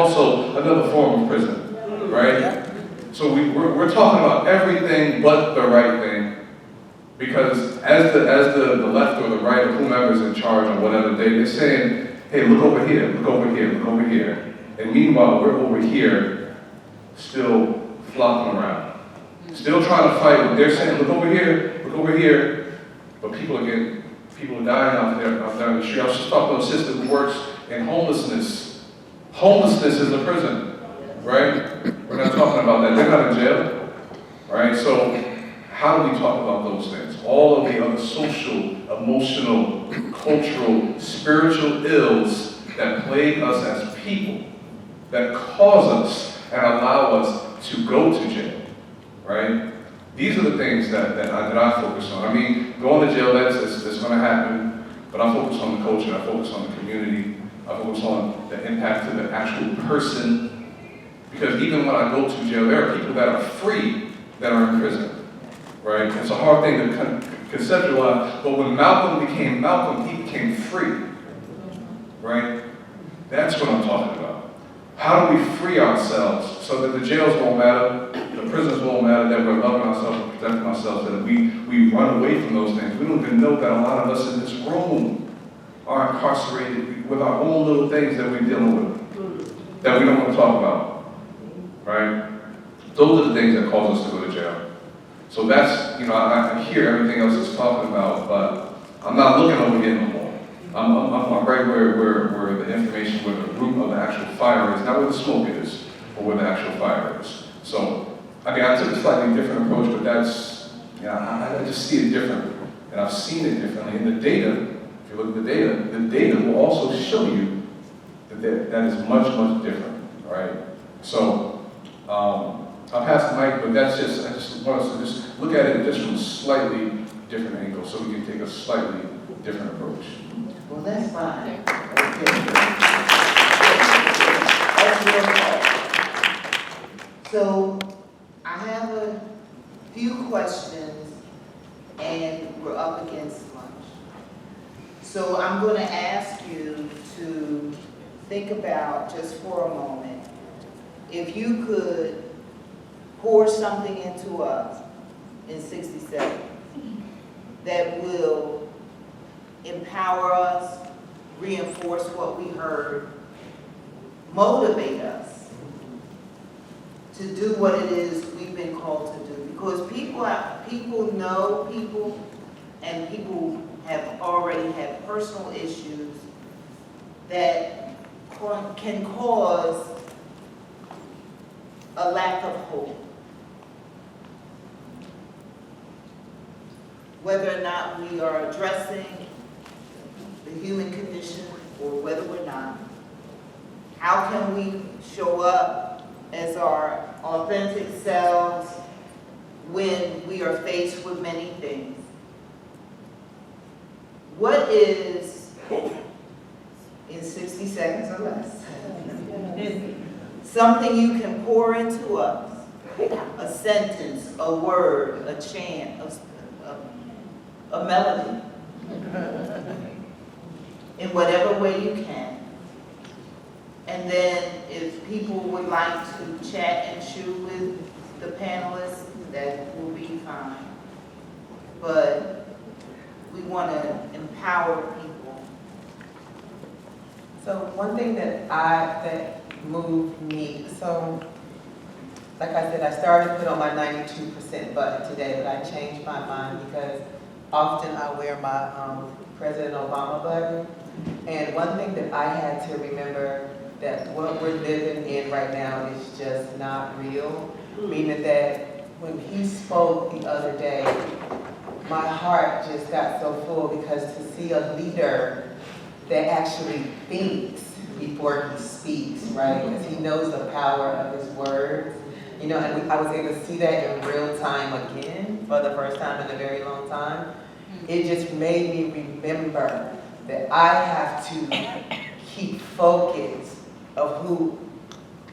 also another form of prison, right? So we're talking about everything but the right thing, because as the left or the right or whomever's in charge or whatever, they're saying, hey, look over here, look over here, look over here. And meanwhile, we're over here still flopping around. Still trying to fight what they're saying, look over here, but people are dying out there in the street. I was just talking to a sister who works in homelessness. Homelessness is a prison, right? We're not talking about that. They're not in jail, right? So how do we talk about those things? All of the other social, emotional, cultural, spiritual ills that plague us as people, that cause us and allow us to go to jail, right? These are the things that I focus on. I mean, going to jail, that's going to happen, but I focus on the culture, I focus on the community, I focus on the impact to the actual person. Because even when I go to jail, there are people that are free that are in prison, right? It's a hard thing to conceptualize, but when Malcolm became Malcolm, he became free, right? That's what I'm talking about. How do we free ourselves so that the jails won't matter, the prisons won't matter, that we're loving ourselves and protecting ourselves, that we run away from those things. We don't even know that a lot of us in this room are incarcerated with our own little things that we're dealing with, that we don't want to talk about, right? Those are the things that cause us to go to jail. So that's, I hear everything else it's talking about, but I'm not looking over here no more. I'm right where the information, where the root of the actual fire is, not where the smoke is, but where the actual fire is. So, I took a slightly different approach, but that's, I just see it different. And I've seen it differently. And the data, if you look at the data will also show you that is much, much different, right? So, I'll pass the mic, but I just want us to just look at it just from a slightly different angle so we can take a slightly different approach. Well, that's fine. Okay. So, I have a few questions, and we're up against lunch. So, I'm going to ask you to think about, just for a moment, if you could pour something into us in 60 seconds that will empower us, reinforce what we heard, motivate us to do what it is we've been called to do. Because people know people, and people have already had personal issues that can cause a lack of hope. Whether or not we are addressing the human condition or whether we're not, how can we show up as our authentic selves when we are faced with many things? What is, in 60 seconds or less, something you can pour into us? A sentence, a word, a chant, a melody, in whatever way you can. And then if people would like to chat and shoot with the panelists, that will be fine. But we want to empower people. So one thing that moved me, so like I said, I started to put on my 92% button today, but I changed my mind because often I wear my President Obama button. And one thing that I had to remember, that what we're living in right now is just not real. Meaning that when he spoke the other day, my heart just got so full, because to see a leader that actually thinks before he speaks, right? Because he knows the power of his words. And I was able to see that in real time again for the first time in a very long time. It just made me remember that I have to keep focus of who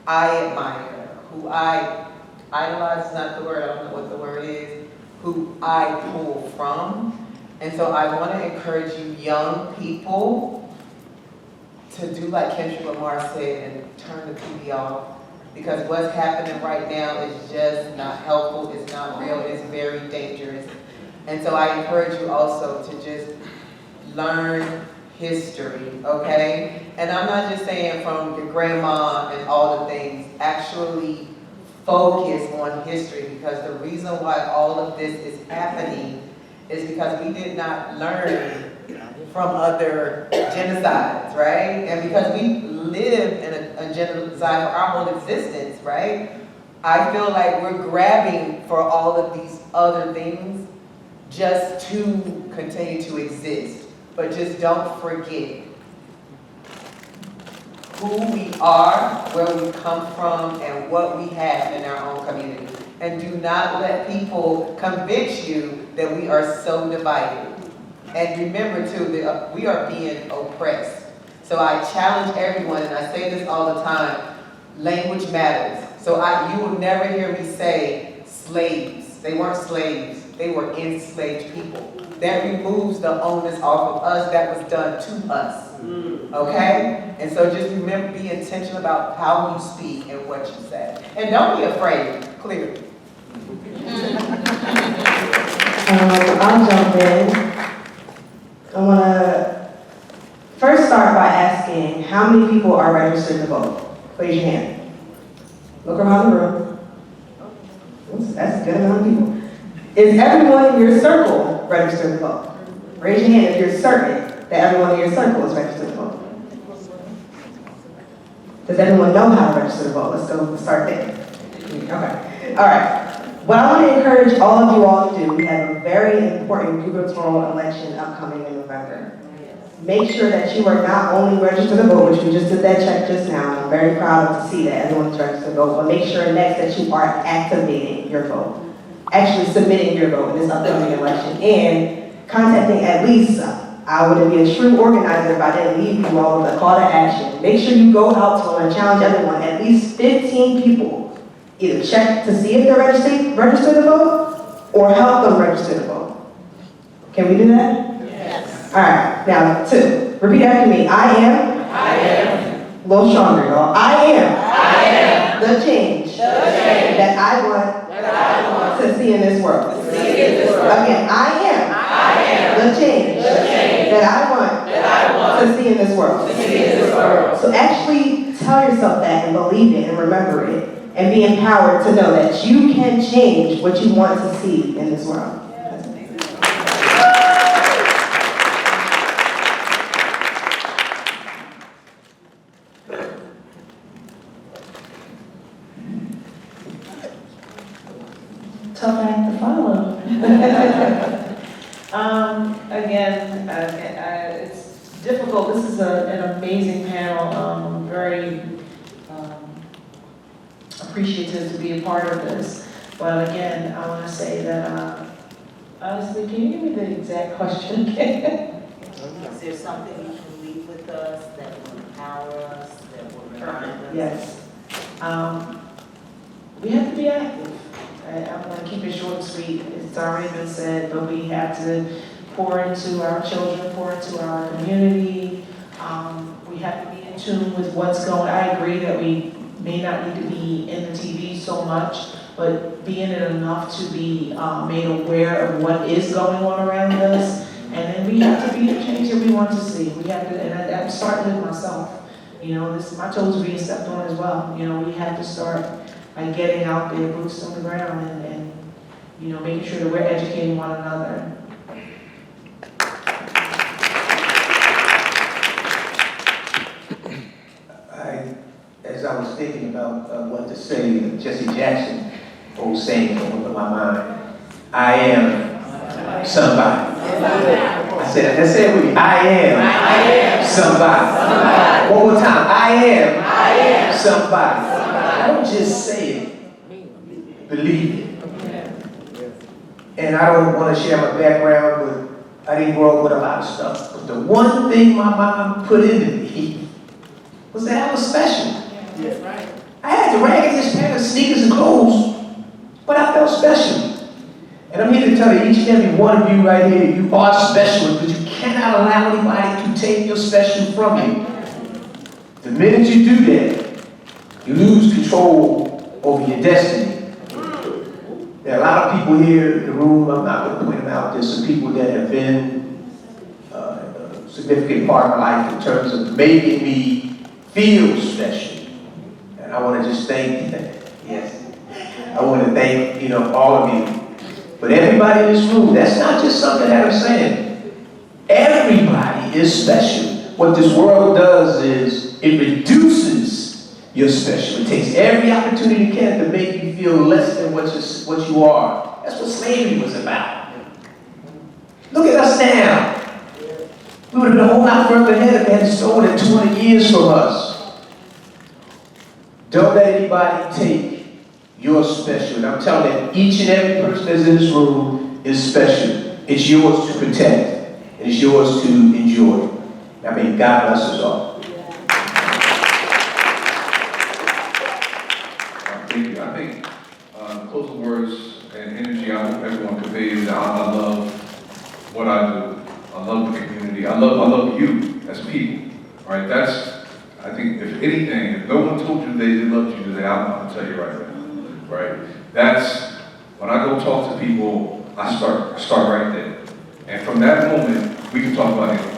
I admire, who I idolize, is not the word, I don't know what the word is, who I pull from. And so I want to encourage you young people to do like Kendrick Lamar said and turn the TV off. Because what's happening right now is just not helpful, it's not real, it's very dangerous. And so I encourage you also to just learn history, okay? And I'm not just saying from your grandma and all the things, actually focus on history, because the reason why all of this is happening is because we did not learn from other genocides, right? And because we lived in a genocide for our whole existence, right? I feel like we're grabbing for all of these other things just to continue to exist. But just don't forget who we are, where we come from, and what we have in our own community. And do not let people convince you that we are so divided. And remember too, that we are being oppressed. So I challenge everyone, and I say this all the time, language matters. So you will never hear me say slaves. They weren't slaves, they were enslaved people. That removes the onus off of us that was done to us. Okay? And so just remember, be intentional about how you speak and what you say. And don't be afraid, clearly. I'll jump in. I want to first start by asking how many people are registered to vote? Raise your hand. Look around the room. That's a good amount of people. Is everyone in your circle registered to vote? Raise your hand if you're certain that everyone in your circle is registered to vote. Does everyone know how to register to vote? Let's start there. Okay. All right. What I want to encourage all of you all to do, we have a very important gubernatorial election upcoming in November. Make sure that you are not only registered to vote, which we just did that check just now, and I'm very proud to see that everyone's registered to vote, but make sure next that you are activating your vote, actually submitting your vote in this upcoming election, and contacting at least, I would be a true organizer if I didn't leave you all with a call to action. Make sure you go out to and challenge everyone, at least 15 people. Either check to see if they're registered to vote, or help them register to vote. Can we do that? Yes. All right, now 2. Repeat after me. I am. A little stronger, y'all. I am. The change. That I want to see in this world. Again, I am. The change. That I want to see in this world. So actually tell yourself that and believe it and remember it. And be empowered to know that you can change what you want to see in this world. Tough act to follow. It's difficult. This is an amazing panel. I'm very appreciative to be a part of this. But again, I want to say that, honestly, can you give me the exact question again? Is there something you can leave with us that will empower us, that will remind us? Yes. We have to be active. I want to keep it short and sweet. It's already been said, but we have to pour into our children, pour into our community. We have to be in tune with what's going on. I agree that we may not need to be in the TV so much, but be in it enough to be made aware of what is going on around us. And then we have to be the change that we want to see. We have to, and I'm starting with myself. You know, my toes are being stepped on as well. You know, we have to start by getting out there, boots on the ground, and you know, making sure that we're educating one another. As I was thinking about what to say, Jesse Jackson, old saying came up in my mind. I am somebody. I said, let's say it with me. I am somebody. One more time. I am somebody. Don't just say it. Believe it. And I don't want to share my background, but I didn't grow up with a lot of stuff. But the one thing my mom put into me was that I was special. That's right. I had the raggediest pair of sneakers and clothes, but I felt special. And I'm here to tell you, each and every one of you right here, you are special, but you cannot allow anybody to take your special from you. The minute you do that, you lose control over your destiny. There are a lot of people here in the room, I'm not going to point them out, there's some people that have been a significant part of my life in terms of making me feel special. And I want to just thank, yes, I want to thank, all of you. But everybody in this room, that's not just something that I'm saying. Everybody is special. What this world does is it reduces your special. It takes every opportunity it can to make you feel less than what you are. That's what slavery was about. Look at us now. We would have been a whole lot further ahead if they had stolen it 200 years from us. Don't let anybody take your special. And I'm telling you, each and every person that's in this room is special. It's yours to protect. And it's yours to enjoy. I mean, God bless us all. Thank you. I think closing words and energy I hope everyone conveys that I love what I do. I love the community. I love you as people. Right? That's, I think, if anything, if no one told you they loved you today, I'm going to tell you right now. Right? That's, when I go talk to people, I start right there. And from that moment, we can talk about anything.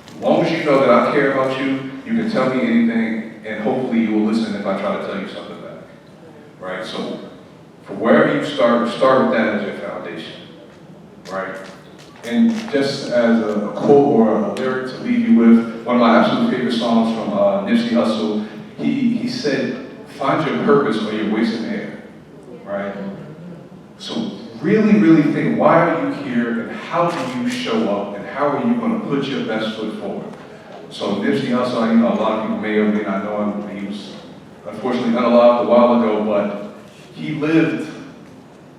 As long as you know that I care about you, you can tell me anything, and hopefully you will listen if I try to tell you something back. Right? So, for wherever you start with that as your foundation. Right? And just as a quote or a lyric to leave you with, one of my absolute favorite songs from Nipsey Hussle, he said, find your purpose or you're wasting air. Right? So really, really think, why are you here and how do you show up and how are you going to put your best foot forward? So Nipsey Hussle, a lot of people may or may not know him. He was unfortunately unalived a while ago, but he lived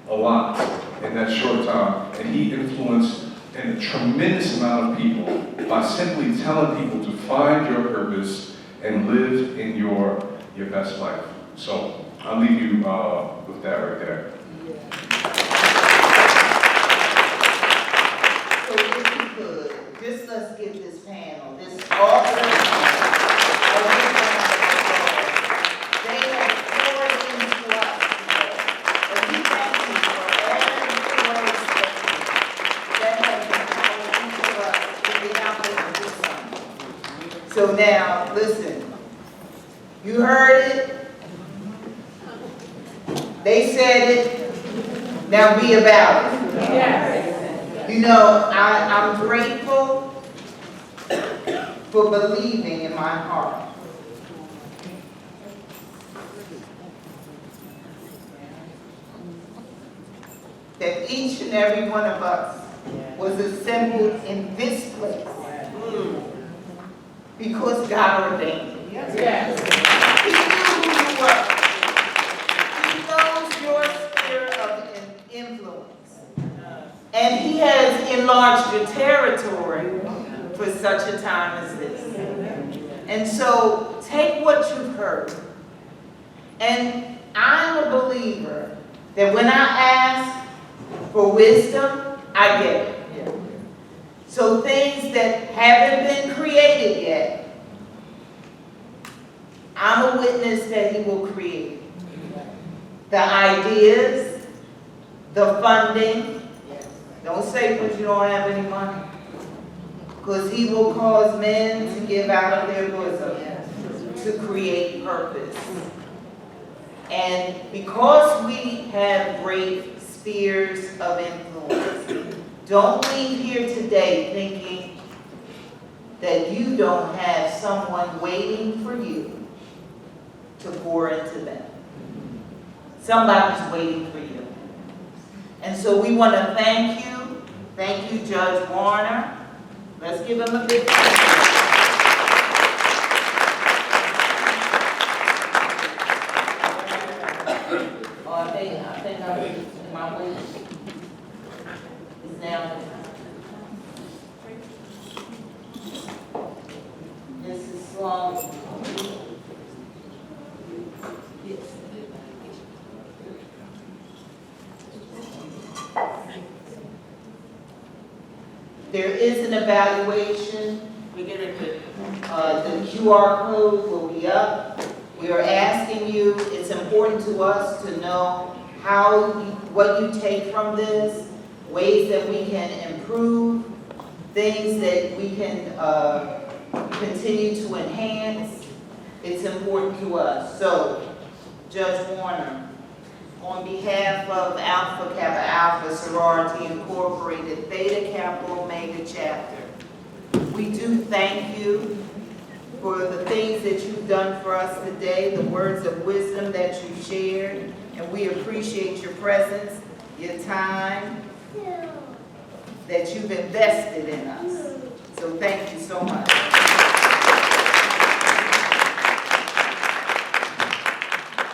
a lot in that short time. And he influenced a tremendous amount of people by simply telling people to find your purpose and live in your best life. So I'll leave you with that right there. So if you could, just let's give this panel, this author, they have poured into us today. And we thank you for every word that has been poured into us in the output of this one. So now, listen, you heard it. They said it, now be about it. Yes. I'm grateful for believing in my heart. That each and every one of us was assembled in this place because God ordained it. Yes. He knew who you were. He knows your sphere of influence. And he has enlarged your territory for such a time as this. And so take what you've heard. And I'm a believer that when I ask for wisdom, I get it. So things that haven't been created yet, I'm a witness that he will create. The ideas, the funding. Don't say because you don't have any money. Because he will cause men to give out of their bosom to create purpose. And because we have great spheres of influence, don't leave here today thinking that you don't have someone waiting for you to pour into them. Somebody's waiting for you. And so we want to thank you. Thank you, Judge Warner. Let's give him a big hand. I think my weight is down. This is slow. Yes. There is an evaluation. We get it. The QR code will be up. We are asking you, it's important to us to know what you take from this, ways that we can improve, things that we can continue to enhance. It's important to us. So, Judge Warner, on behalf of Alpha Kappa Alpha Sorority Incorporated, Theta Kappa Omega Chapter, we do thank you for the things that you've done for us today, the words of wisdom that you shared, and we appreciate your presence, your time, that you've invested in us. So thank you so much.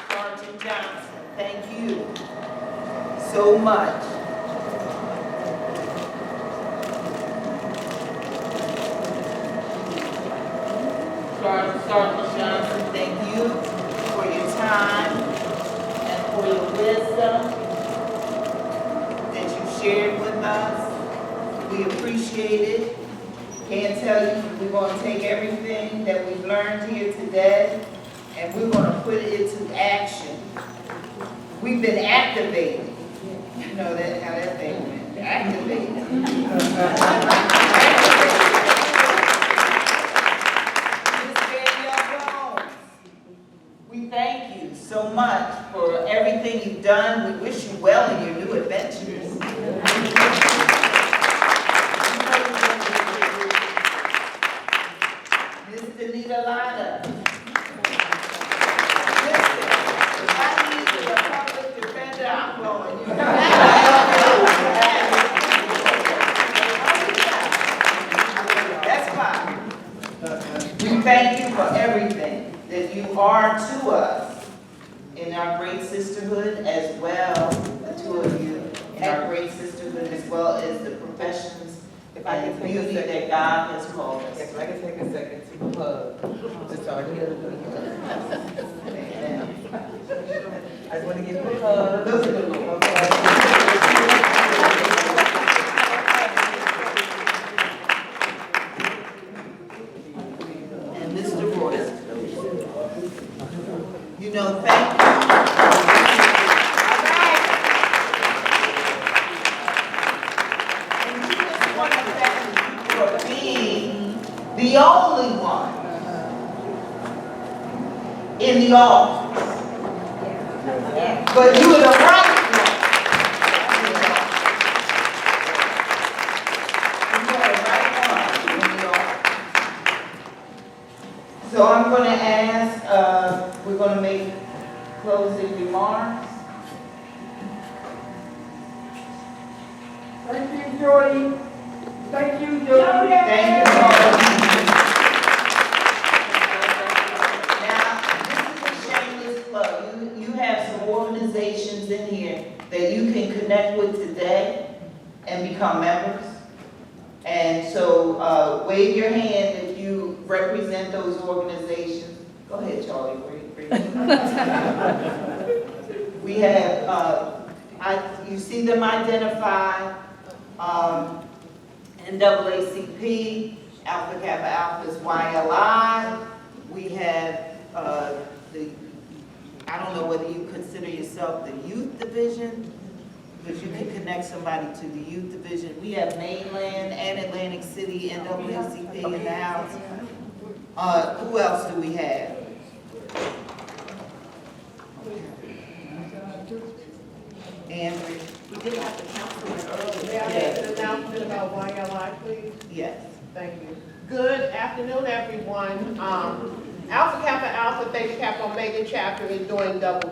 Sergeant Johnson, thank you so much. Sergeant Johnson, thank you for your time and for your wisdom that you shared with us. We appreciate it. Can't tell you, we're going to take everything that we've learned here today and we're going to put it into action. We've been activated. You know that how that thing went. Activated. We thank you so much for everything you've done. We wish you well in your new adventures. Mr. Nita Lada. Listen, if I need a public defender, I'm going. That's fine. We thank you for everything that you are to us in our great sisterhood, as well, the two of you, in our great sisterhood, as well as the professions and the beauty that God has called us. If I can take a second to hug the sergeant. I just want to give you a hug. Look at the Lord. And Mr. Royce, you know, thank you. And we just want to thank you for being the only one in the office. But you are the right one. You are the right one in the office. So I'm going to ask, we're going to make closing remarks. Thank you, Jordy. Thank you, Jordy. Thank you all. Now, this is a shameless plug. You have some organizations in here that you can connect with today and become members. And so wave your hand if you represent those organizations. Go ahead, Charlie. We have, you see them identified, NAACP, Alpha Kappa Alpha's YLI. We have I don't know whether you consider yourself the youth division, but you can connect somebody to the youth division. We have Mainland and Atlantic City NAACP in the house. Who else do we have? Andrew? We did have the councilman earlier. May I Yes. make an announcement about YLI, please? Yes. Thank you. Good afternoon, everyone. Alpha Kappa Alpha Theta Kappa Omega chapter is doing double